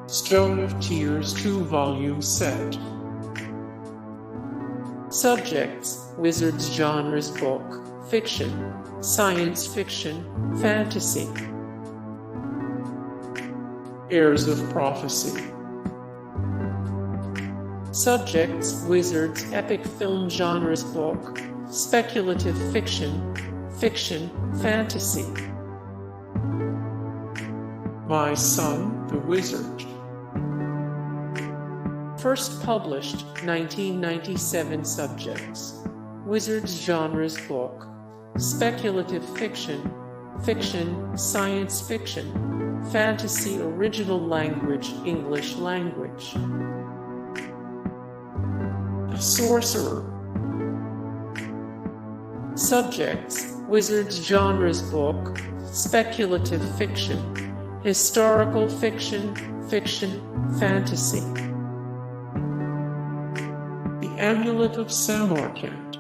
Stone of Tears 2-volume set. Subjects: Wizards Genres Book, Fiction, Science Fiction, Fantasy. Heirs of Prophecy. Subjects: Wizards Epic Film Genres Book, Speculative Fiction, Fiction, Fantasy. My Son, the Wizard. First published, 1997. Subjects: Wizards Genres Book, Speculative Fiction, Fiction, Science Fiction, Fantasy. Original language, English language. The Sorcerer. Subjects: Wizards Genres Book, Speculative Fiction, Historical Fiction, Fiction, Fantasy. The Amulet of Samarkand.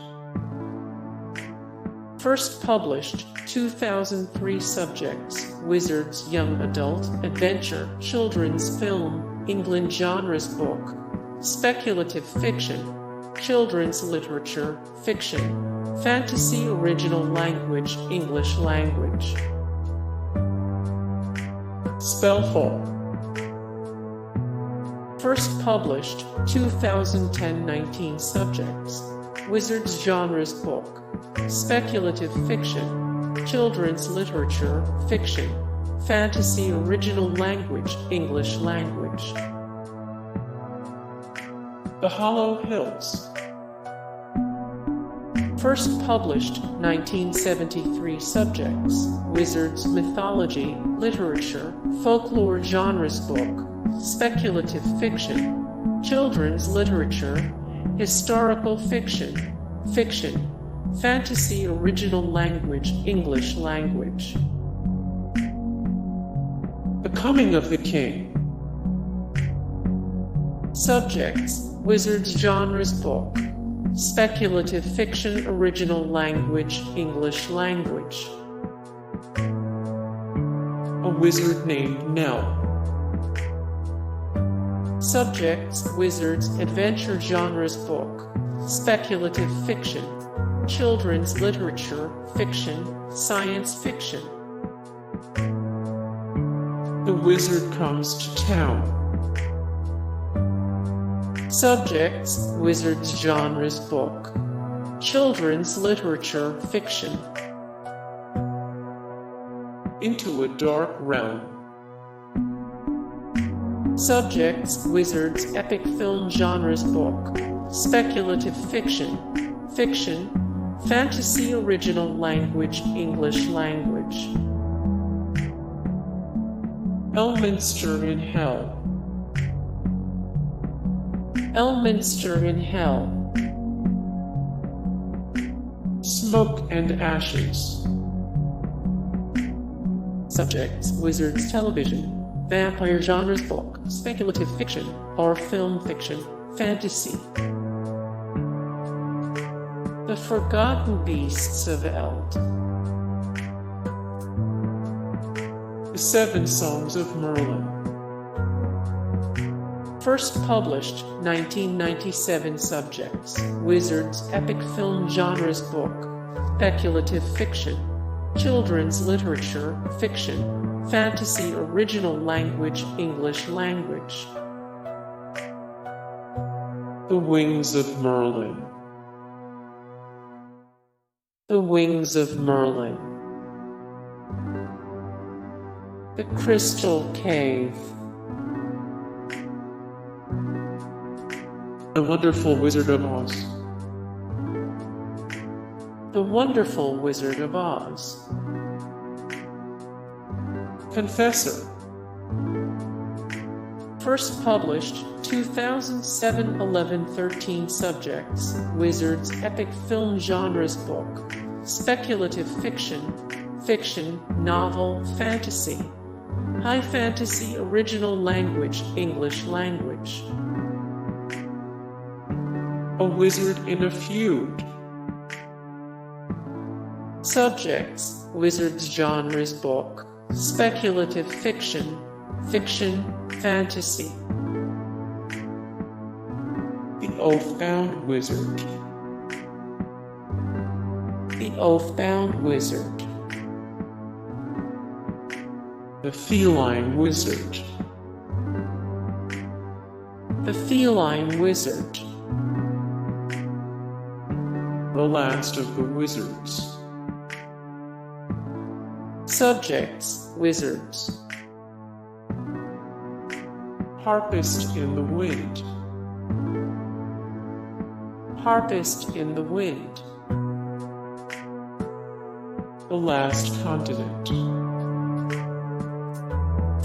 First published, 2003. Subjects: Wizards Young Adult, Adventure, Children's Film, England. Genres Book, Speculative Fiction, Children's Literature, Fiction, Fantasy. Original language, English language. Spellfall. First published, 2010-19. Subjects: Wizards Genres Book, Speculative Fiction, Children's Literature, Fiction, Fantasy. Original language, English language. The Hollow Hills. First published, 1973. Subjects: Wizards Mythology, Literature, Folklore. Genres Book, Speculative Fiction, Children's Literature, Historical Fiction, Fiction, Fantasy. Original language, English language. The Coming of the King. Subjects: Wizards Genres Book, Speculative Fiction. Original language, English language. A Wizard Named Nell. Subjects: Wizards Adventure. Genres Book, Speculative Fiction, Children's Literature, Fiction, Science Fiction. The Wizard Comes to Town. Subjects: Wizards Genres Book, Children's Literature, Fiction. Into a Dark Realm. Subjects: Wizards Epic Film Genres Book, Speculative Fiction, Fiction, Fantasy. Original language, English language. Elminster in Hell. Elminster in Hell. Smoke and Ashes. Subjects: Wizards Television, Vampire Genres Book, Speculative Fiction, or Film Fiction, Fantasy. The Forgotten Beasts of Eld. The 7 Songs of Merlin. First published, 1997. Subjects: Wizards Epic Film Genres Book, Speculative Fiction, Children's Literature, Fiction, Fantasy. Original language, English language. The Wings of Merlin. The Wings of Merlin. The Crystal Cave. The Wonderful Wizard of Oz. The Wonderful Wizard of Oz. Confessor. First published, 2007. 11-13. Subjects: Wizards Epic Film Genres Book, Speculative Fiction, Fiction, Novel, Fantasy. High Fantasy. Original language, English language. A Wizard in a Feud. Subjects: Wizards genres book, speculative fiction, fiction, fantasy. The Oathbound Wizard. The Oathbound Wizard. The Feline Wizard. The Feline Wizard. The Last of the Wizards. Subjects: Wizards. Harpist in the Wind. Harpist in the Wind. The Last Continent.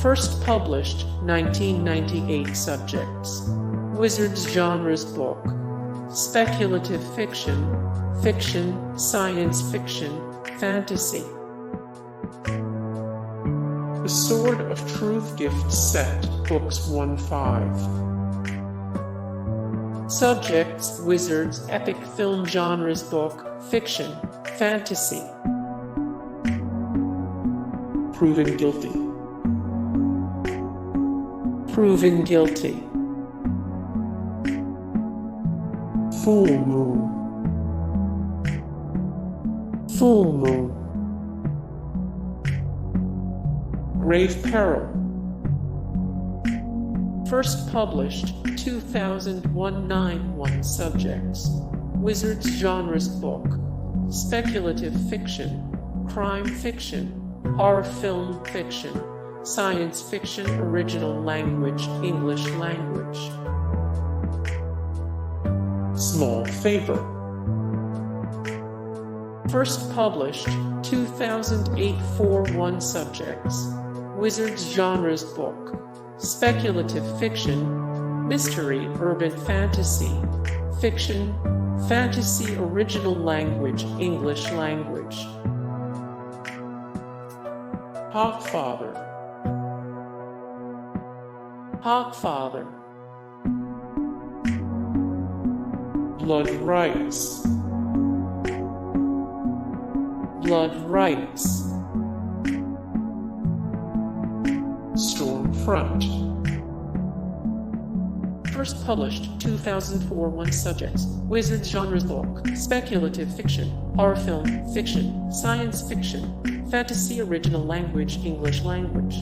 First published 1998. Subjects: Wizards genres book, speculative fiction, fiction, science fiction, fantasy. The Sword of Truth Gift Set, Books 1-5. Subjects: Wizards epic film genres book, fiction, fantasy. Proven Guilty. Proven Guilty. Full Moon. Full Moon. Grave Peril. First published 2001. Subjects: Wizards genres book, speculative fiction, crime fiction, horror film fiction, science fiction, original language, English language. Small Favor. First published 2008. 4-1 Subjects: Wizards genres book, speculative fiction, mystery, urban fantasy, fiction, fantasy, original language, English language. Hogfather. Hogfather. Blood Rites. Blood Rites. Stormfront. First published 2004. 1 Subjects: Wizards genres book, speculative fiction, horror film, fiction, science fiction, fantasy, original language, English language.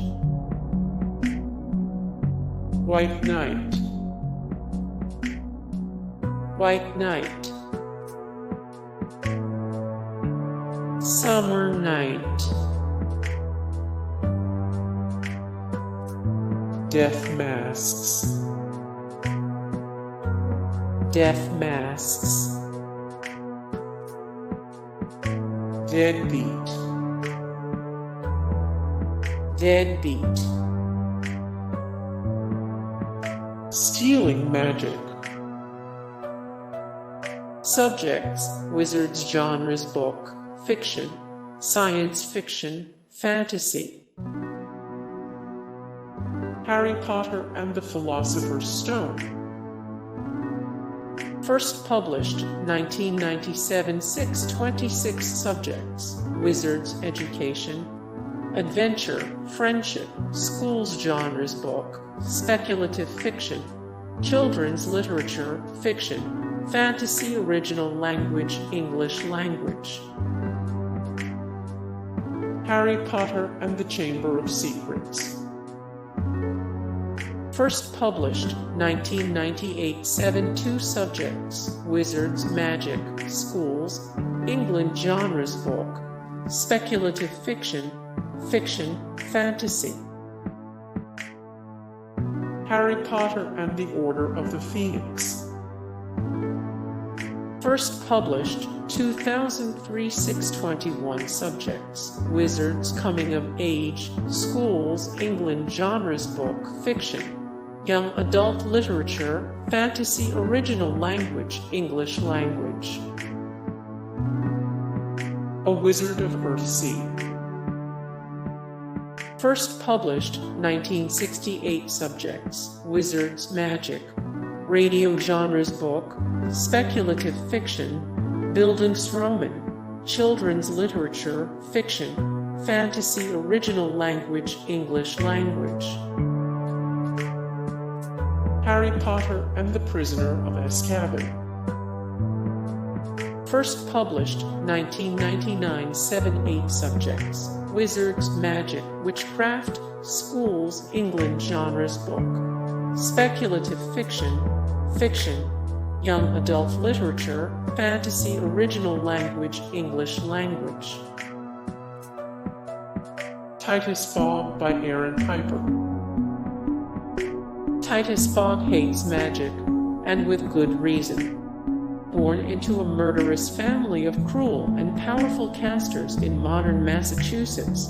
White Knight. White Knight. Summer Night. Death Masks. Death Masks. Deadbeat. Deadbeat. Stealing Magic. Subjects: Wizards genres book, fiction, science fiction, fantasy. Harry Potter and the Philosopher's Stone. First published 1997. 626 Subjects: Wizards education, adventure, friendship, schools genres book, speculative fiction, children's literature, fiction, fantasy, original language, English language. Harry Potter and the Chamber of Secrets. First published 1998. 7-2 Subjects: Wizards, magic, schools, England genres book, speculative fiction, fiction, fantasy. Harry Potter and the Order of the Phoenix. First published 2003. 621 Subjects: Wizards, coming of age, schools, England genres book, fiction, young adult literature, fantasy, original language, English language. A Wizard of Earthsea. First published 1968. Subjects: Wizards, magic, radio genres book, speculative fiction, Bildungsroman, children's literature, fiction, fantasy original language, English language. Harry Potter and the Prisoner of Azkaban. First published 1999, 7-8 subjects. Wizards, magic, witchcraft, schools, England genres book. Speculative fiction, fiction, young adult literature, fantasy original language, English language. Titus Fogg by Aaron Piper. Titus Fogg hates magic, and with good reason. Born into a murderous family of cruel and powerful casters in modern Massachusetts,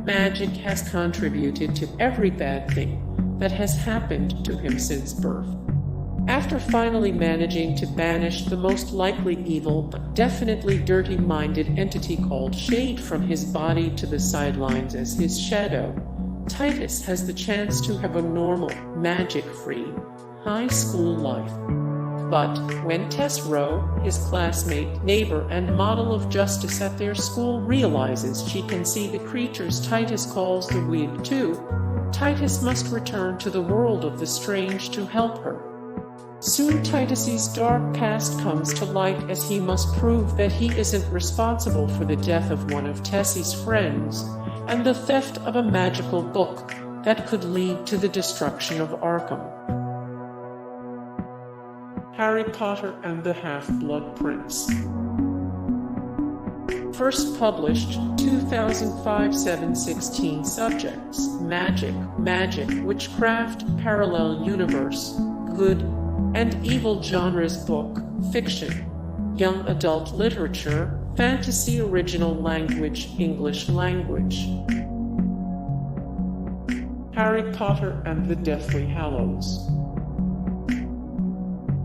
magic has contributed to every bad thing that has happened to him since birth. After finally managing to banish the most likely evil but definitely dirty-minded entity called Shade from his body to the sidelines as his shadow, Titus has the chance to have a normal, magic-free, high school life. But when Tess Rowe, his classmate, neighbor, and model of justice at their school, realizes she can see the creatures Titus calls the weird too, Titus must return to the world of the strange to help her. Soon Titus's dark past comes to light as he must prove that he isn't responsible for the death of one of Tessie's friends and the theft of a magical book that could lead to the destruction of Arkham. Harry Potter and the Half-Blood Prince. First published 2005, 7-16 subjects. Magic, witchcraft, parallel universe, good and evil genres book, fiction, young adult literature, fantasy original language, English language. Harry Potter and the Deathly Hallows.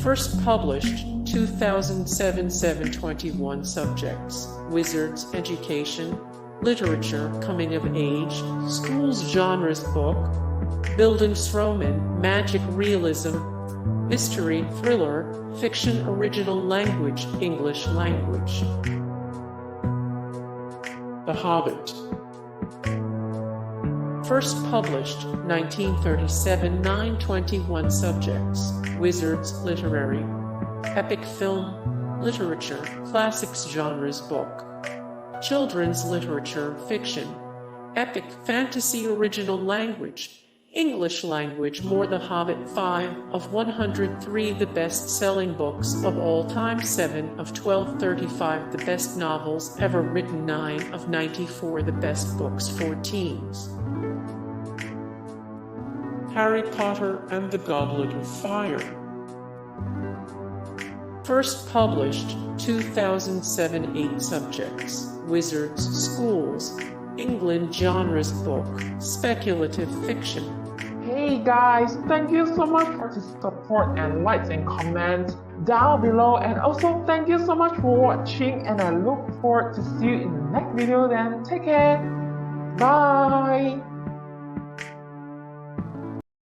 First published 2007, 7-21 subjects. Wizards, education, literature, coming of age, schools genres book, Bildungsroman, magic realism, mystery, thriller, fiction original language, English language. The Hobbit. First published 1937, 9-21 subjects. Wizards, literary, epic film, literature, classics genres book, children's literature, fiction, epic fantasy original language, English language. More The Hobbit, 5 of 103 the best-selling books of all time, 7 of 1235 the best novels ever written, 9 of 94 the best books for teens. Harry Potter and the Goblet of Fire. First published 2007, 8 subjects. Wizards, schools, England genres book, speculative fiction. Hey guys, thank you so much for the support and likes and comments down below, and also thank you so much for watching, and I look forward to see you in the next video. Then take care, bye.